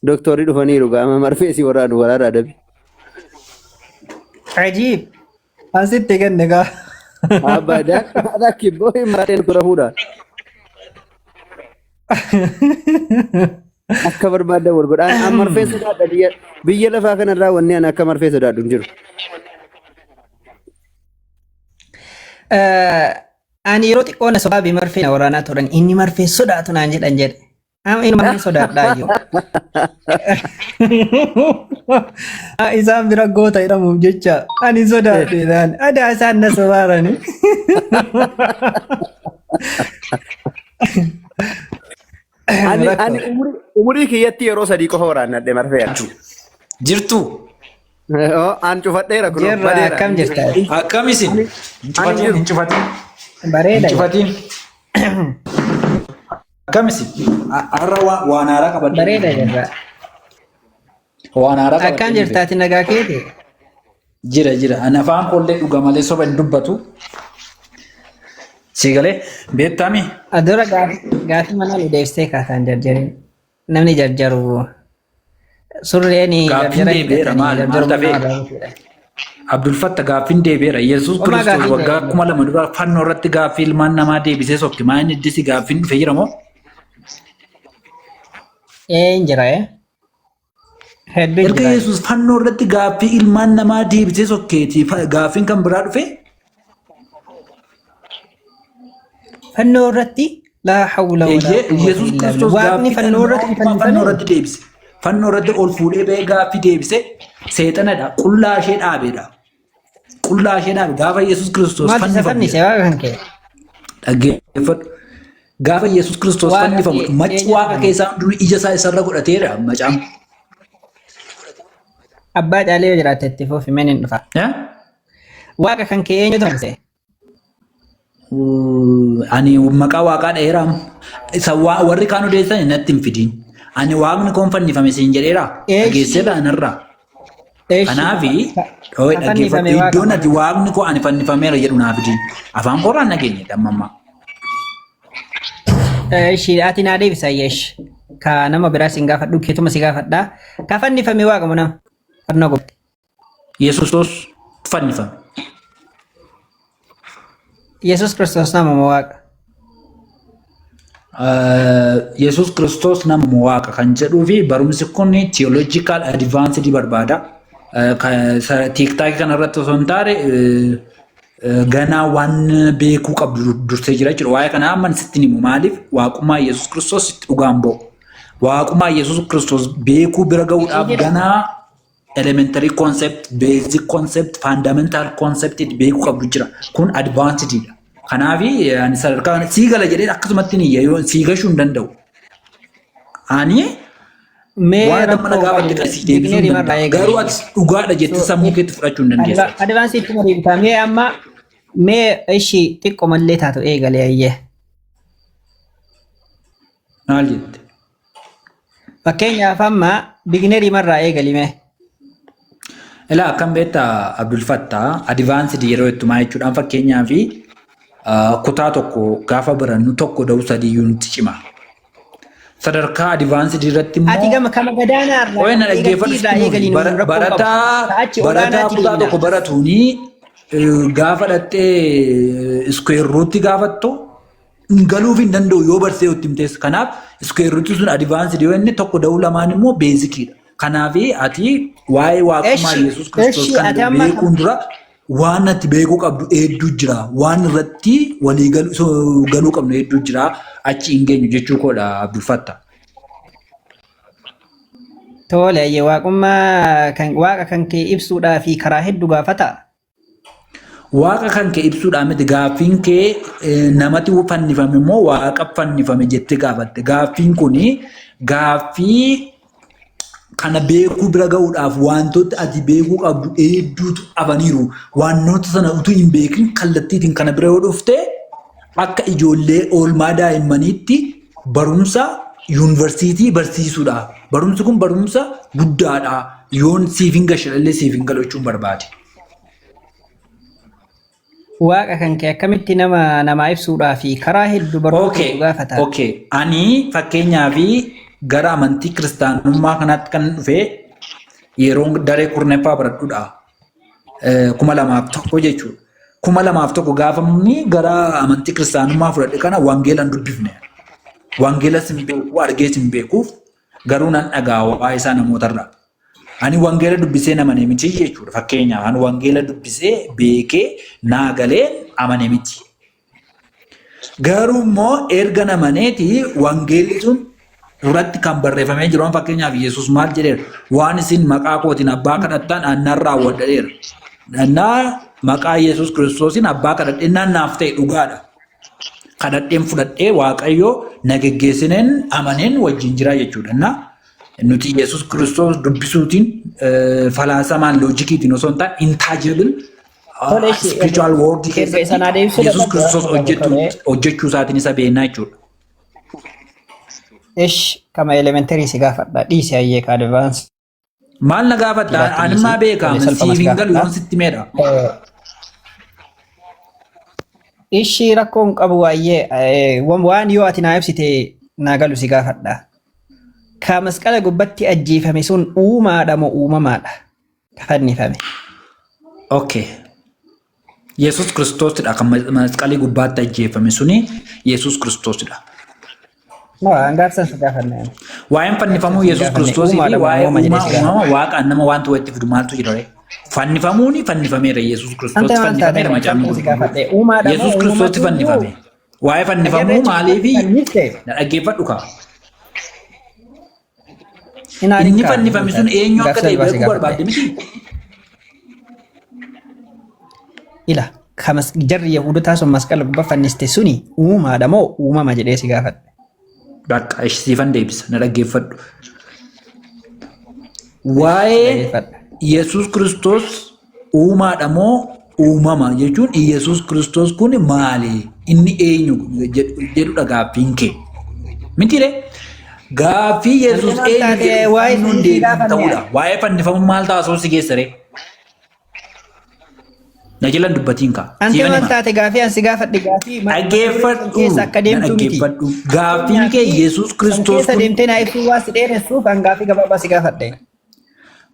دكتوري دفني رجع ما مرفيسي ورا دبي عجيب أنت تجنّك أبدا هذا كيبوي مرين كرهودا أكبر بعد ورقود أنا مرفيس ده بيجي لفاكن الراوني أنا كمرفيس ده دنجر ani yeroo xiqqoon sabaabii marfee na waraanaa turan inni marfee sodaatu naan jedhan jedhe amma inni marfee sodaadhaa jiru isaan bira goota jedhamuuf jecha ani sodaadheedhaan adaa isaan na sobaarani ani umurii kiyyatti yeroo sadii qofa waraannadhe marfee jirtu an cufadheera kun jirra akkam jirta akkamisin incufatiin bareeda incufatiin akkamisin har'a waan haaraa qabadhe bareeda jirra waan haaraa qabadhe akkam jirtaati nagaa keeti jira ani afaan kollee dhuga malee soba hin dubbatu siigalee beektami adura gaafii mana nu deebistee kaataan jarjariin namni jarjaru surreeni Gaaffiin deebi'eera maal ta'e Abdul Fattah gaaffiin deebi'eera Yesuus Kiristoos waggaa 2000 dura fannoo irratti gaaffii ilmaan namaa deebisee sokki maa inni iddisi gaaffiin dhufe jira moo? Injira hedduu Erga jira Yesuus fannoo irratti gaaffii ilmaan namaa deebisee sokkeeti gaaffiin kan biraa dhufe? fannoo irratti laa hawla walaa Yesuus Kiristoos waaqni fannoo irratti deebise. Fannoo irratti ol fuudhee ba'ee gaaffii deebise seexanadha qullaa ishee dhaabeedha. Qullaa ishee dhaabe gaafa Yesuus Kiristoos fannifame waaqa kan kee dhaggeeffadhu. Gaafa Yesuus Kiristoos fannifamu macci waaqa keessaa durii ija isaa isarra godhateera macaan. abbaa caalee yoo jiraate itti fuufi meen hin dhufa waaqa kan kee eenyu tonse Ani maqaa waaqaa dheeraam. Isa warri kaan odeessan natti hin fidiin. Ani waaqni koon fannifame siin jedheera. Dhageesseedha anarraa. Kanaafi dhaggeeffadhu iddoon ati waaqni koo ani fannifameera jedhu naa fidiin. Afaan kooraan nageenye dhammammaa. Ishii ati naa deebisa yeesh ka nama biraa siin gaafadhu keetuma si gaafadhaa ka fannifame waaqa mu nama fannoo gubde Yesuus fannifame. Yesuus Kiristoos nama moo waaqa Yesuus Kiristoos nama waaqa kan jedhuu fi barumsi kun theological advanced barbaada. Tiiktaakii kanarratti osoo hin taane ganaa waan beekuu qabdu dursee jira jechuudha. Waa'ee kana amma sitti himu maaliif waaqummaa Yesuus Kiristoos itti dhugaan ba'u. Waaqummaa Yesuus Kiristoos beekuu bira ga'uudhaaf ganaa elementary concept, basic concept, fundamental concept beekuu qabdu jira. Kun advanced dha. Kanaafi ani sadarkaa sii gala jedhee akkasumatti yoo sii gashuu hin danda'u. Ani waan amma nagaafatti qasii deebisuu hin danda'u. Garuu ati dhugaadha jettee sammuu keetti fudhachuu hin dandeessu. Advaansii itti mariifta mee amma mee ishii xiqqoo mallee taatu eegalee ayyee. Maal jette? Fakkeenyaaf amma biginerii marraa eegalime. Ilaa akkam beektaa Abdul Fattah advaansii yeroo itti maa jechuudhaan fakkeenyaaf kutaa tokko gaafa barannu tokko da'u sadiyyuu nutti cima. Sadarkaa advaansii irratti immoo ati gama kama gadaanaa irraa waa'ee na dhaggeeffadhu barataa kutaa tokko baratuuni gaafa dhattee square root gaafattu galuuf hin danda'u yoo barsee itti himteessa. Kanaaf square root sun advaansii yoo inni tokko da'u lamaan immoo beezikidha. Kanaafi ati waa'ee waaqummaa Yesuus Kiristoos kan beekuun dura waan ati beekuu qabdu hedduu jira. Waan irratti walii galuu qabnu hedduu jira. Achi hin geenyu jechuu koodha Abdul Fattah. Tole ayyee waaqa kan kee ibsuudhaa fi karaa hedduu gaafata. Waaqa kan kee ibsuudhaan miti gaaffiin kee namatti fannifame immoo waaqa fannifame jettee gaafatte. Gaaffiin kuni gaaffii kana beekuu bira ga'uudhaaf wantoota ati beekuu qabdu hedduutu afaniiru. Wantoota sana utuu hin beekin kallattiitiin kana bira yoo dhufte akka ijoollee oolmaa daa'immaniitti barumsa yuunivarsiitii barsiisuudha. Barumsi kun barumsa guddaadha. Yoon siif hin gashallee siif hin galchuun barbaade. Waaqa kan kee akkamitti namaa ibsuudhaa fi karaa hedduu barbaadu gaafata. Okay. Ani fakkeenyaaf gara amantii kiristaanummaa kanaatti kan dhufe yeroo daree kurnaffaa baradhuudha. 2001 jechuudha. 2001 gaafamni gara amantii kiristaanummaa fudhadhe kana wangeelan dubbifne. Wangeela sin beeku argee sin beekuuf garuu nan dhagaa waa'ee isaa namootarraa. Ani wangeela dubbisee namane miti jechuudha. Fakkeenyaaf ani wangeela dubbisee beekee naa galee amane miti. Garuu immoo erga namaneeti wangeelli sun duratti kan barreeffamee jiru fakkeenyaaf Yesuus maal jedheera waan isin maqaa kootiin abbaa kadhattan annan raawwadheera. Annaa maqaa Yesuus Kiristoosiin abbaa kadhadhennaan naaf ta'e dhugaadha. Kadhadheen fudhadhee Waaqayyoo na geggeessineen amaneen wajjin jira jechuudha. Nuti Yesuus Kiristoos dubbisuutiin falaasamaan loojikiitiin osoo hin taane intangible spiritual world keessa Yesuus Kiristoos hojjechuu isaatiin isa beeknaa jechuudha. Ish kama elementary si gaafadha dhiisi hayyee ka advance. Maal na gaafadha animaa beekama siiviin galu yoon sitti meedha. Ishi rakkoon qabu hayyee waan yoo ati naa ibsite naa galu si gaafadha. Ka masqala gubbatti ajjeefame sun uumaadha moo uumamaadha? Fannifame. Okay. Yesuus Kiristoosidha kan masqalii gubbaatti ajjeefame suni Yesuus Kiristoosidha. Gaafsan si gaafannaa. Waa'een fannifamuu Yesuus Kiristoosii fi waa'ee uumama waaqa nama waanta walitti fidu maaltu jira ree? Fannifamuuni fannifameera Yesuus Kiristoos fannifameera macaamu. Yesuus Kiristoos fannifame. Waa'ee fannifamuu maaliifi na dhaggeeffadhu kaa. Inni fannifame sun eenyu akka ta'e beekuu barbaadde miti. Ila kamas jarri Yahudotaa sun masqala gubbaa fanniste suni uumaadha moo uumama jedhee si gaafadhe. Bakka ishisiifan deebisa na dhaggeeffadhu. Waa'ee Yesuus Kiristoos uumaadha moo uumama jechuun Yesuus Kiristoos kun maali? Inni eenyu jedhudha gaaffiin kee. Mitiire gaaffii Yesuus eenyu jedhu deebiin ta'udha. Waa'ee fannifamuu maal taasisuu si geessaree? Na jalan dubbatiin kaa. Anti waan taate gaafii ansi gaafadhe gaafii keessa akka deemtu miti. Gaafiin kee Yesuus Kiristoos keessa deemtee naa ibsuu waan si dheeressuuf kan gaafii gabaabaa si gaafadhe.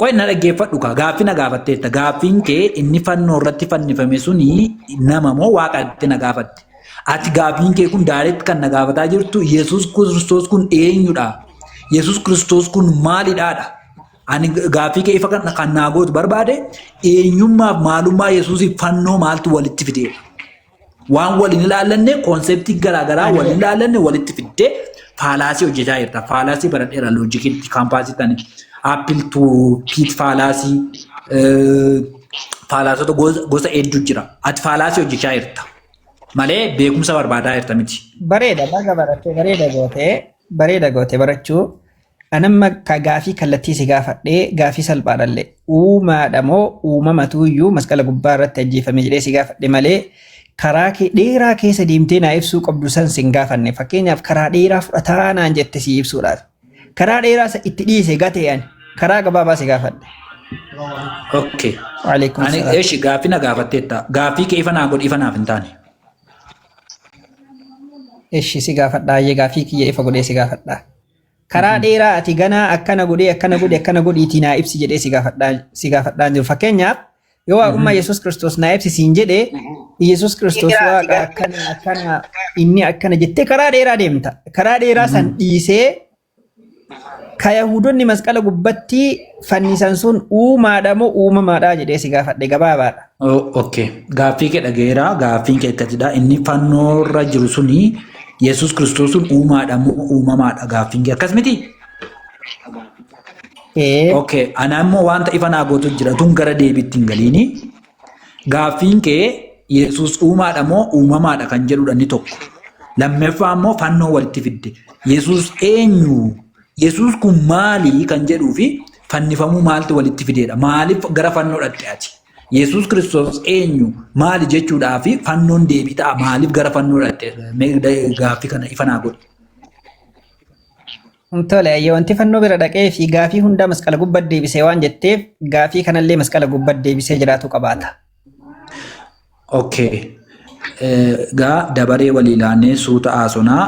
Qoy na dhaggeeffadhu kaa gaafii na gaafatteetta. Gaafiin kee inni fannoo irratti fannifame suni nama moo waaqatti na gaafatte. Ati gaafiin kee kun daaretti kan na gaafataa jirtu Yesuus Kiristoos kun eenyudha? Yesuus Kiristoos kun maalidhaadha? Ani gaafii kee ifa kan naa gootu barbaade eenyummaaf maalummaa Yesuusiif fannoo maaltu walitti fidee waan waliin ilaallanne konseptii garaagaraa waliin ilaallanne walitti fiddee faalaasii hojjechaa jirta. Faalaasii baradheera loojikii kaampaasii tani appil tu piit faalaasii faalaasota gosa hedduu jira. Ati faalaasii hojjechaa jirta malee beekumsa barbaadaa jirta miti. Bareeda baga barattee bareeda gootee barachuu. Anamma ka gaafii kallattii si gaafadhee gaafii salphaadhallee uumaadha moo uumamatu iyyuu masqala gubbaa irratti ajjeefame jedhee si gaafadhe malee karaa dheeraa keessa deemtee naa ibsuu qabdu san si hin gaafanne. Fakkeenyaaf karaa dheeraa fudhataa naan jette si ibsuudhaaf. Karaa dheeraa itti dhiise gateeyyan karaa gabaabaa si gaafadhe. Okay. Waalaikum salaam. Ani eeshi gaafii na gaafatteetta. Gaafii kee ifa naa godhi ifa naaf hin taane. Eeshi si gaafadhaa gaafii kiyya ifa godhee si gaafadhaa. Karaa dheeraa ati ganaa akkana godhiitii naa ibsi jedhee si gaafadhaan jiru. Fakkeenyaaf yoo waaqummaa Yesuus Kiristoos naa ibsi siin jedhee Yesuus Kiristoos waaqa akkana inni akkana jettee karaa dheeraa deemta. Karaa dheeraa san dhiisee ka Yahudonni masqala gubbatti fannisan sun uumaadha moo uumamaadha jedhee si gaafadhe gabaabaadha. Okay. Gaaffii kee dhageera. Gaaffiin kee akkasitidha. Inni fannoorra jiru suni Yesuus Kiristoos sun uumaadha moo uumamaadha gaaffiin kee akkas miti? Okay. Ana immoo wanta ifa naa gootu jira tun gara deebiitti hin galiini. Gaaffiin kee Yesuus uumaadha moo uumamaadha kan jedhudha inni tokko. Lammaffaa immoo fannoo walitti fidde. Yesuus eenyu? Yesuus kun maali kan jedhuu fi fannifamuu maaltu walitti fideedha? Maaliif gara fannoo dhatte ati? Yesuus Kiristoos eenyu maali jechuudhaa fi fannoon deebii ta'a maaliif gara fannoo dhatte? Gaaffii kana ifa naa godhi. Tole wanti fannoo bira dhaqee fi gaafii hunda masqala gubbaa deebisee waan jetteef gaafii kanallee masqala gubbaa deebisee jiraatu qabaata. Okay. Gaa dabaree walii ilaannee suuta haasonaa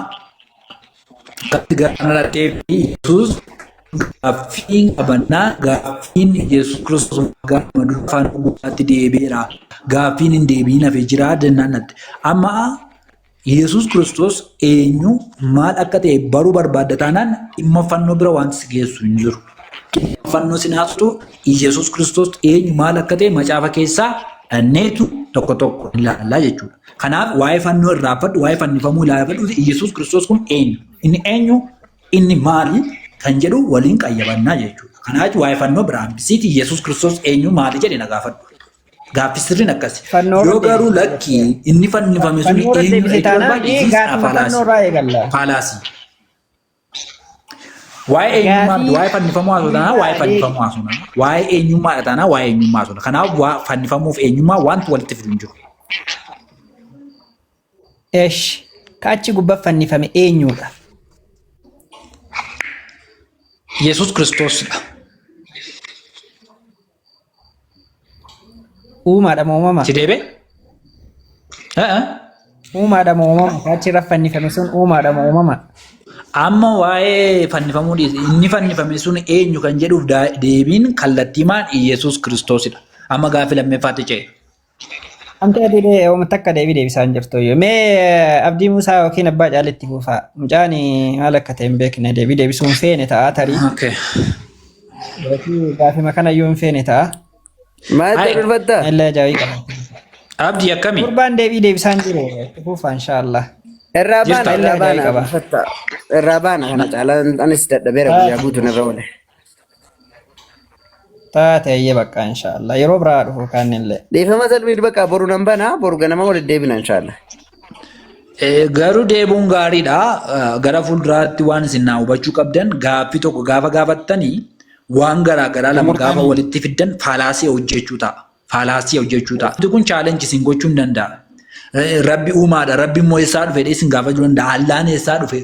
akkatti gara deebii Yesuus gaaffiin qabannaa gaaffiin Yesuus Kiristoos gaafa dura afaan dhugaatti deebi'eera. Gaaffiin hin deebiin hafee jira jennaan natti. Amma Yesuus Kiristoos eenyu maal akka ta'e baruu barbaadda taanaan dhimma fannoo bira wanti si geessu hin jiru. Fannoo sinaastu Yesuus Kiristoos eenyu maal akka ta'e macaafa keessaa dhanneetu tokko tokko ilaallaa jechuudha. Kanaaf waa'ee fannoo irraafadhu, waa'ee fannifamuu ilaallatu Yesuus Kiristoos kun eenyu? Inni eenyu? Inni maali? Kan jedhu waliin qayyabannaa jechuudha. Kanaaf waa'ee fannoo biraa hambisiiti Yesuus Kiristoos eenyu maali jedhee na gaafadhu. Gaaffii sirriin akkasi. Yoo garuu lakki inni fannifame sun eenyu faalaasii. Waa'ee eenyummaa waa'ee fannifamuu haasofnaa waa'ee fannifamuu haasofnaa waa'ee eenyummaa taanaa waa'ee eenyummaa haasofna. Kanaaf fannifamuuf eenyummaa wanti walitti fidu hin jiru. Eesh kaachi gubbaa fannifame eenyudha? Yesuus Kiristoosidha. Uumaadha moo uumama? Si deebe? Uumaadha moo uumama? Kaachi irra fannifame sun uumaadha moo uumama? Amma waa'ee fannifamuu dhiise inni fannifame sun eenyu kan jedhuuf deebiin kallattiimaan Yesuus Kiristoosidha. Amma gaaffii lammeeffaatti ce'e. Amta deebii oomisha akka deebii deebisaa hin jirtu yoo mee Abdii Muusaa yookiin Abbaa Caalitti buufaa mucaan haala akka ta'e hin beekne deebii deebisuun feene ta'a tarii. Gaaffii kana yoo hin feene ta'a. Maal darbata? Illee jaawii qaba. Abdii akkamii? Gurbaan deebii deebisaa hin jiru buufaa inshaAllah. Irraa baana kana caalaan anis dadhabeera guyyaa guutuun irra oole. Taatee bakka inshaAllah yeroo biraa dhufu kaanillee. Dhiifama salphii bakka boru nan bana boru ganama walitti deebina inshaAllah. Garuu deebuun gaariidha. Gara fuulduraatti waan isin naa hubachuu qabdan gaaffii tokko gaafa gaafattanii waan garaa lama gaafa walitti fiddan faalaasii hojjechuu ta'a. Faalaasii hojjechuu ta'a. Wanti kun chaalenjii isin gochuu hin danda'a. Rabbi uumaadha. Rabbi immoo eessaa dhufe isin gaafachuu danda'a. Allaan eessaa dhufe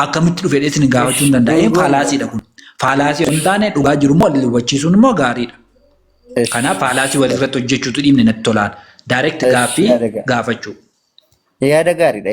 akkamitti dhufe isin gaafachuu hin danda'a. Faalaasiidha kun. Faalaasii hin taane dhugaa jiru immoo walitti hubachiisuun immoo gaariidha. Kanaaf faalaasii walirratti hojjechuutu dhiibne natti tolaan. Direct gaaffii gaafachuu. Yaada gaariidha.